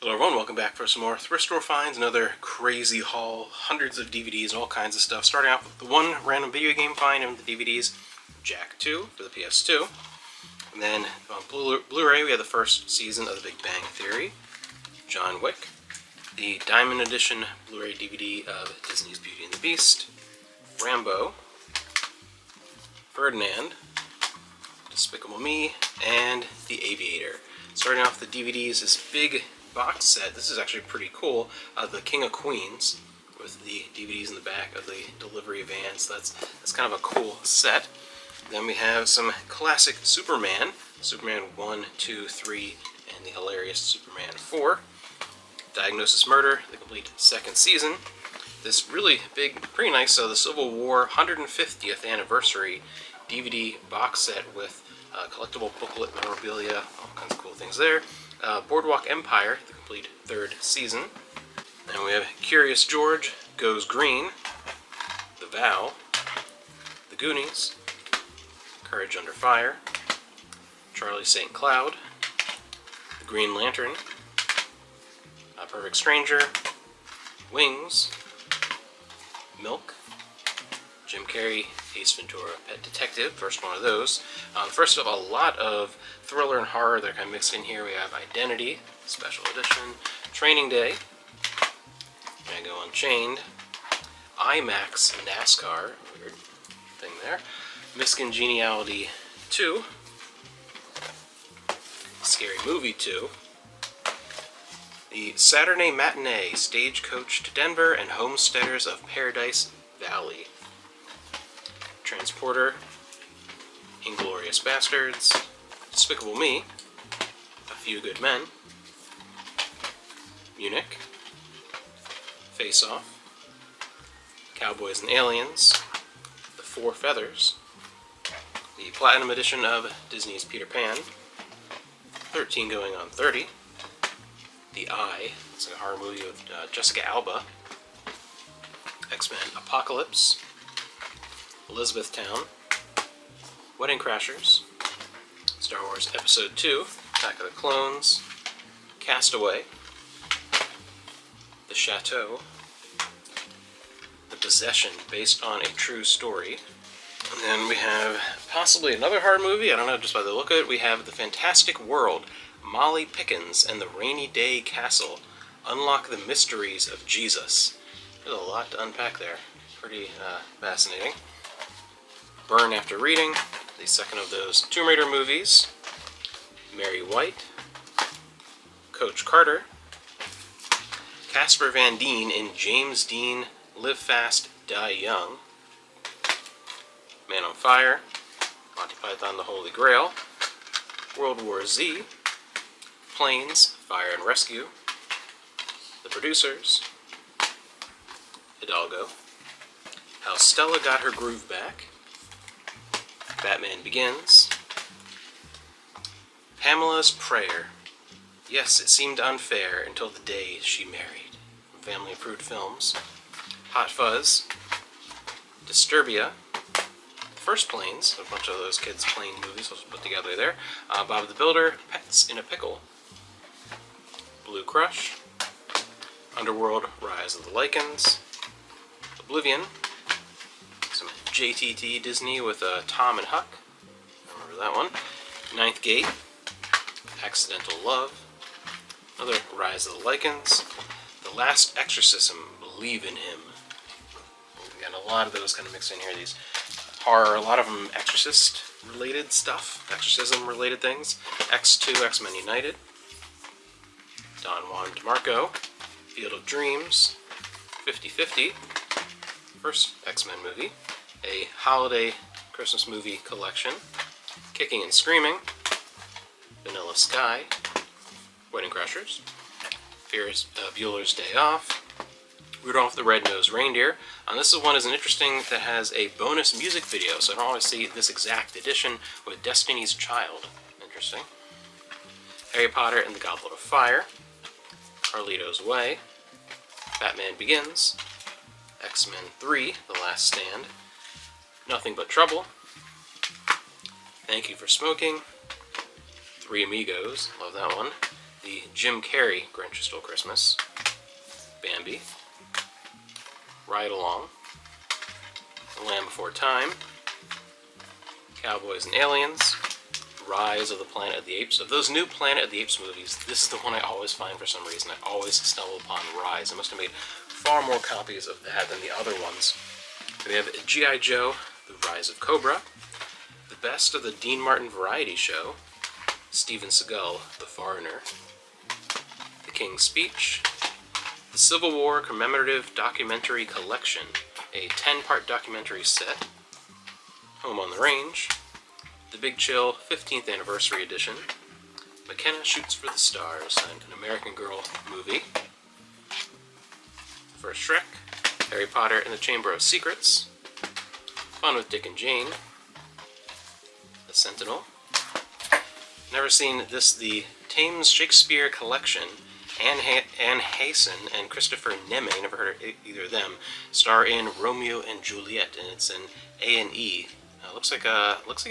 Hello everyone, welcome back for some more thrift store finds, another crazy haul, hundreds of DVDs, all kinds of stuff. Starting off with the one random video game find in the DVDs, Jack 2 for the PS2. And then on Blu-ray we have the first season of The Big Bang Theory, John Wick, the Diamond Edition Blu-ray DVD of Disney's Beauty and the Beast, Rambo, Ferdinand, Despicable Me, and The Aviator. Starting off the DVDs, this big box set. This is actually pretty cool. The King of Queens with the DVDs in the back of the delivery vans. That's kind of a cool set. Then we have some classic Superman, Superman 1, 2, 3, and the hilarious Superman 4. Diagnosis Murder, the complete second season. This really big, pretty nice, the Civil War 150th anniversary DVD box set with collectible booklet, memorabilia, all kinds of cool things there. Boardwalk Empire, the complete third season. Then we have Curious George Goes Green, The Vow, The Goonies, Courage Under Fire, Charlie St. Cloud, The Green Lantern, A Perfect Stranger, Wings, Milk, Jim Carrey, Ace Ventura, Pet Detective, first one of those. First of a lot of thriller and horror that are kind of mixed in here. We have Identity, Special Edition, Training Day, Django Unchained, IMAX NASCAR, weird thing there, Miscongeniality 2, Scary Movie 2, the Saturday Matinee, Stagecoach to Denver, and Homesteaders of Paradise Valley, Transporter, Inglourious Bastards, Despicable Me, A Few Good Men, Munich, Face Off, Cowboys and Aliens, The Four Feathers, the Platinum Edition of Disney's Peter Pan, 13 Going on 30, The Eye, it's a horror movie with Jessica Alba, X-Men Apocalypse, Elizabethtown, Wedding Crashers, Star Wars Episode 2, Attack of the Clones, Castaway, The Chateau, The Possession, based on a true story. And then we have possibly another horror movie, I don't know, just by the look of it. We have The Fantastic World, Molly Pickens and the Rainy Day Castle, Unlock the Mysteries of Jesus. There's a lot to unpack there. Pretty fascinating. Burn After Reading, the second of those Tomb Raider movies, Mary White, Coach Carter, Casper Van Dien in James Dean Live Fast, Die Young, Man on Fire, Monty Python The Holy Grail, World War Z, Planes, Fire and Rescue, The Producers, Hidalgo, How Stella Got Her Groove Back, Batman Begins, Pamela's Prayer, Yes, It Seemed Unfair Until the Day She Married, from Family Approved Films, Hot Fuzz, Disturbia, First Planes, a bunch of those kids' plane movies was put together there, Bob the Builder, Pets in a Pickle, Blue Crush, Underworld, Rise of the Lycans, Oblivion, some JTT Disney with Tom and Huck, remember that one, Ninth Gate, Accidental Love, another Rise of the Lycans, The Last Exorcism, Believe in Him. We got a lot of those kind of mixed in here, these horror, a lot of them Exorcist-related stuff, exorcism-related things, X2, X-Men United, Don Juan DeMarco, Field of Dreams, 50-50, first X-Men movie, a holiday Christmas movie collection, Kicking and Screaming, Vanilla Sky, Wedding Crashers, Ferris Bueller's Day Off, Rudolph the Red-Nosed Reindeer. This one is an interesting that has a bonus music video, so I don't always see this exact edition with Destiny's Child. Interesting. Harry Potter and the Goblet of Fire, Carlito's Way, Batman Begins, X-Men 3, The Last Stand, Nothing But Trouble, Thank You for Smoking, Three Amigos, love that one, the Jim Carrey Grinch Who Stole Christmas, Bambi, Ride Along, The Land Before Time, Cowboys and Aliens, Rise of the Planet of the Apes. Of those new Planet of the Apes movies, this is the one I always find for some reason. I always stumble upon Rise. I must have made far more copies of that than the other ones. We have G.I. Joe, The Rise of Cobra, The Best of the Dean Martin Variety Show, Steven Seagal, The Foreigner, The King's Speech, The Civil War Commemorative Documentary Collection, a 10-part documentary set, Home on the Range, The Big Chill 15th Anniversary Edition, McKenna Shoots for the Stars, and An American Girl movie, First Shrek, Harry Potter and the Chamber of Secrets, Fun with Dick and Jane, The Sentinel. Never seen this, the Thames Shakespeare Collection. Anne Hasen and Christopher Neme, never heard of either of them, star in Romeo and Juliet, and it's an A&E. Looks like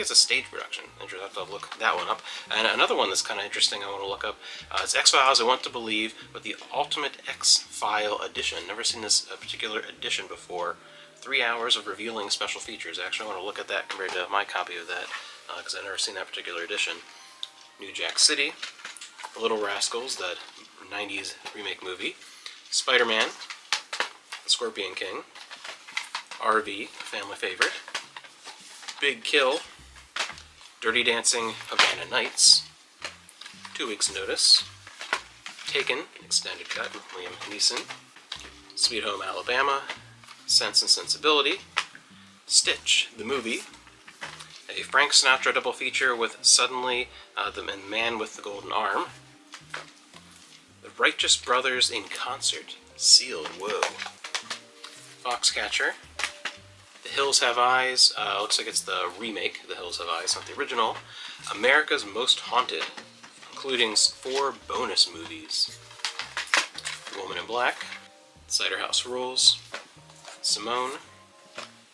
it's a stage production. I'll have to look that one up. And another one that's kind of interesting I want to look up. It's X-Files I Want to Believe, but the Ultimate X-File Edition. Never seen this particular edition before. 3 hours of revealing special features. Actually, I want to look at that compared to my copy of that, because I've never seen that particular edition. New Jack City, The Little Rascals, that 90s remake movie, Spider-Man, The Scorpion King, RV, family favorite, Big Kill, Dirty Dancing, Havana Nights, 2 Weeks Notice, Taken, extended cut with Liam Neeson, Sweet Home Alabama, Sense and Sensibility, Stitch, the movie, a Frank Sinatra double feature with Suddenly, the Man with the Golden Arm, The Righteous Brothers in Concert, Sealed Woe, Foxcatcher, The Hills Have Eyes, looks like it's the remake, The Hills Have Eyes, not the original, America's Most Haunted, including 4 bonus movies, The Woman in Black, Cider House Rules, Simone,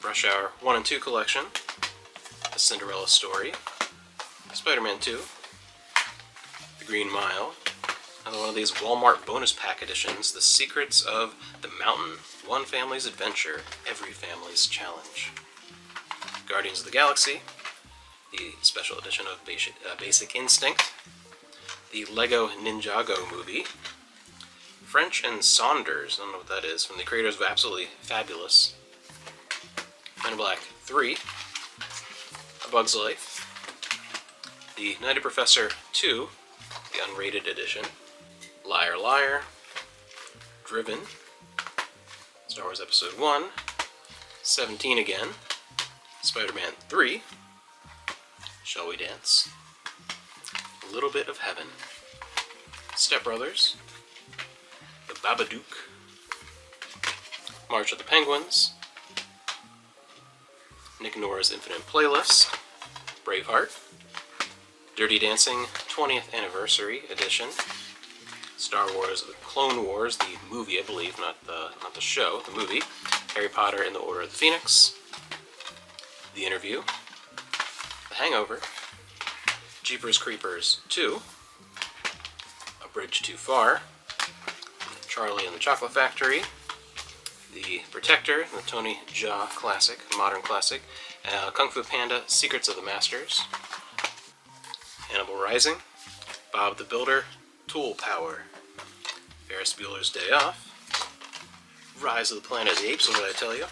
Rush Hour 1 and 2 Collection, A Cinderella Story, Spider-Man 2, The Green Mile, another one of these Walmart bonus pack editions, The Secrets of the Mountain, One Family's Adventure, Every Family's Challenge, Guardians of the Galaxy, the special edition of Basic Instinct, the Lego Ninjago movie, French and Saunders, I don't know what that is, from the creators of Absolutely Fabulous, Men in Black 3, A Bug's Life, The Nutty Professor 2, the unrated edition, Liar Liar, Driven, Star Wars Episode 1, 17 Again, Spider-Man 3, Shall We Dance, A Little Bit of Heaven, Step Brothers, The Babadook, March of the Penguins, Nick Nora's Infinite Playlist, Braveheart, Dirty Dancing 20th Anniversary Edition, Star Wars The Clone Wars, the movie, I believe, not the show, the movie, Harry Potter and the Order of the Phoenix, The Interview, The Hangover, Jeepers Creepers 2, A Bridge Too Far, Charlie and the Chocolate Factory, The Protector, the Tony Jaa classic, modern classic, Kung Fu Panda, Secrets of the Masters, Hannibal Rising, Bob the Builder, Tool Power, Ferris Bueller's Day Off, Rise of the Planet of the Apes, what did I tell you?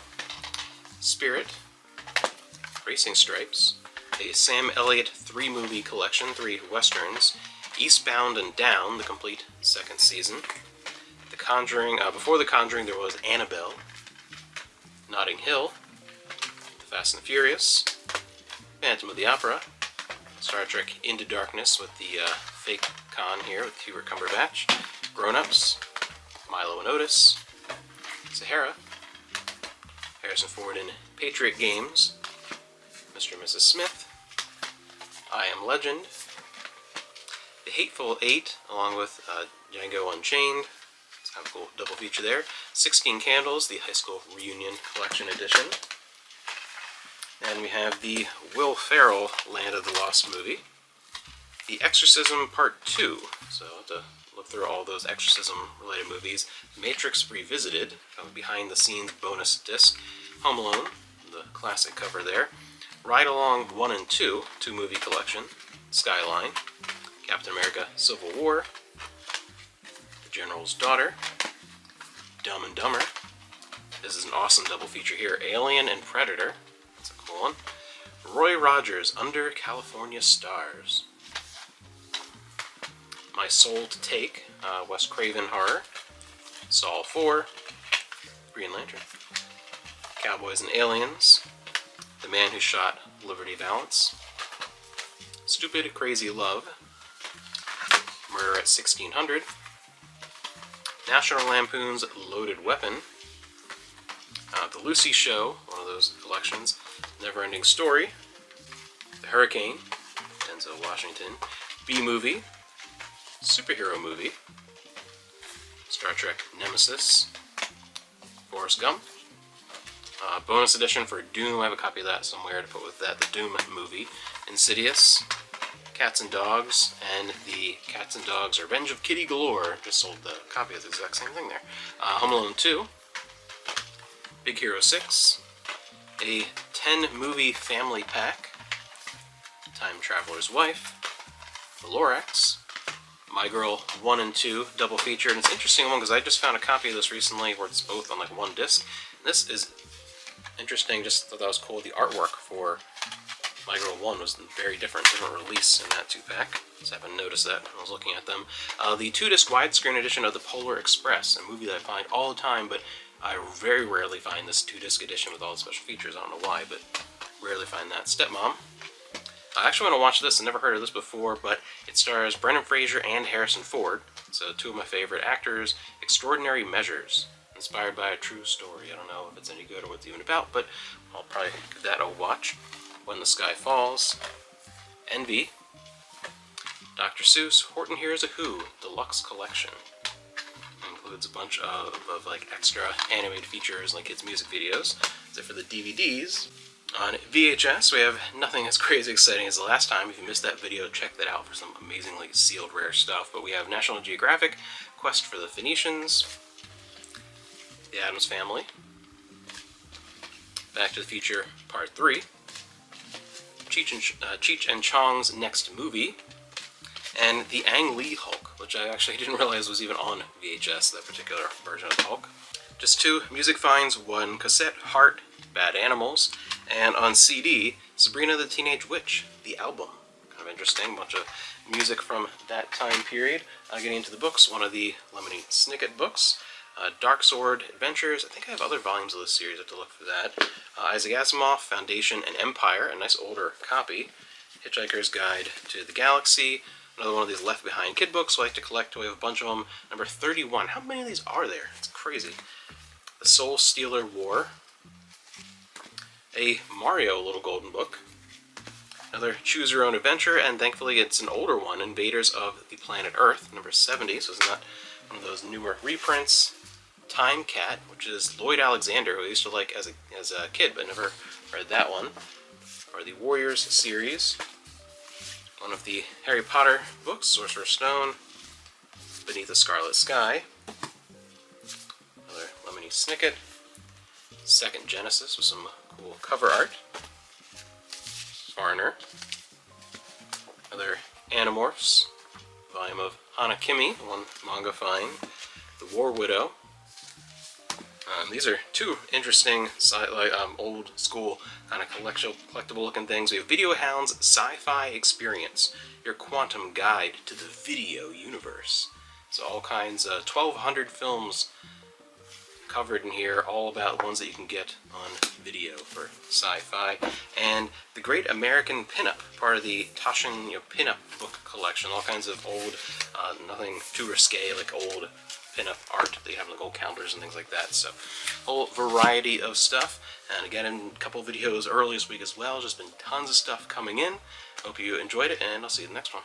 Spirit, Racing Stripes, a Sam Elliott 3-movie collection, 3 westerns, Eastbound and Down, the complete 2nd season, The Conjuring, before The Conjuring there was Annabelle, Notting Hill, The Fast and the Furious, Phantom of the Opera, Star Trek Into Darkness with the fake Khan here with Hubert Cumberbatch, Grown Ups, Milo and Otis, Sahara, Harrison Ford in Patriot Games, Mr. and Mrs. Smith, I Am Legend, The Hateful Eight, along with Django Unchained, it's kind of a cool double feature there, 16 Candles, the High School Reunion Collection Edition, and we have the Will Ferrell Land of the Lost movie, The Exorcism Part 2, so I'll have to look through all those exorcism-related movies. Matrix Revisited, a behind-the-scenes bonus disc. Home Alone, the classic cover there. Ride Along 1 and 2, two-movie collection. Skyline. Captain America Civil War. The General's Daughter. Dumb and Dumber. This is an awesome double feature here. Alien and Predator. That's a cool one. Roy Rogers, Under California Stars. My Soul to Take, Wes Craven horror. Saw 4. Green Lantern. Cowboys and Aliens. The Man Who Shot Liberty Valance. Stupid Crazy Love. Murder at 1600. National Lampoon's Loaded Weapon. The Lucy Show, one of those collections. Never-Ending Story. The Hurricane, Denzel Washington. B-Movie. Superhero Movie. Star Trek Nemesis. Forrest Gump. Bonus edition for Doom. I have a copy of that somewhere to put with that. The Doom movie. Insidious. Cats and Dogs. And the Cats and Dogs Revenge of Kitty Galore. Just sold the copy of the exact same thing there. Home Alone 2. Big Hero 6. A 10-movie family pack. Time Traveler's Wife. The Lorax. My Girl 1 and 2 double feature. And it's an interesting one because I just found a copy of this recently where it's both on like one disc. And this is interesting, just thought that was cool. The artwork for My Girl 1 was very different release in that 2-pack. Just haven't noticed that when I was looking at them. The 2-disc widescreen edition of The Polar Express, a movie that I find all the time, but I very rarely find this 2-disc edition with all the special features. I don't know why, but rarely find that. Stepmom. I actually want to watch this. I've never heard of this before, but it stars Brendan Fraser and Harrison Ford. So two of my favorite actors. Extraordinary Measures. Inspired by a true story. I don't know if it's any good or what it's even about, but I'll probably give that a watch. When the Sky Falls. Envy. Dr. Seuss, Horton Hears a Who, Deluxe Collection. Includes a bunch of like extra animated features like kids' music videos. So for the DVDs, on VHS we have nothing as crazy exciting as the last time. If you missed that video, check that out for some amazingly sealed rare stuff. But we have National Geographic, Quest for the Phoenicians, The Addams Family, Back to the Future Part 3, Cheech and Chong's Next Movie, and the Ang Lee Hulk, which I actually didn't realize was even on VHS, that particular version of the Hulk. Just 2 music finds, 1 cassette, Heart, Bad Animals, and on CD, Sabrina the Teenage Witch, the album. Kind of interesting, bunch of music from that time period. Getting into the books, one of the Lemony Snicket books, Dark Sword Adventures. I think I have other volumes of this series, I have to look for that. Isaac Asimov, Foundation, and Empire, a nice older copy. Hitchhiker's Guide to the Galaxy, another one of these Left Behind kid books I like to collect. We have a bunch of them. Number 31. How many of these are there? It's crazy. The Soul Stealer War. A Mario Little Golden Book. Another Choose Your Own Adventure, and thankfully it's an older one, Invaders of the Planet Earth, number 70, so it's not one of those newer reprints. Time Cat, which is Lloyd Alexander, who I used to like as a kid, but never read that one. Or the Warriors series. One of the Harry Potter books, Sorcerer's Stone. Beneath the Scarlet Sky. Another Lemony Snicket. Second Genesis with some cool cover art. Foreigner. Another Animorphs. Volume of Hanakimi, one manga find. The War Widow. These are 2 interesting old school kind of collectible looking things. We have Video Hound's Sci-Fi Experience, your quantum guide to the video universe. So all kinds of 1,200 films covered in here, all about ones that you can get on video for sci-fi. And the Great American Pinup, part of the Taschen Pinup book collection. All kinds of old, nothing too risque, like old pinup art. They have like old calendars and things like that. So, whole variety of stuff. And again, in a couple videos early this week as well. Just been tons of stuff coming in. Hope you enjoyed it, and I'll see you in the next one.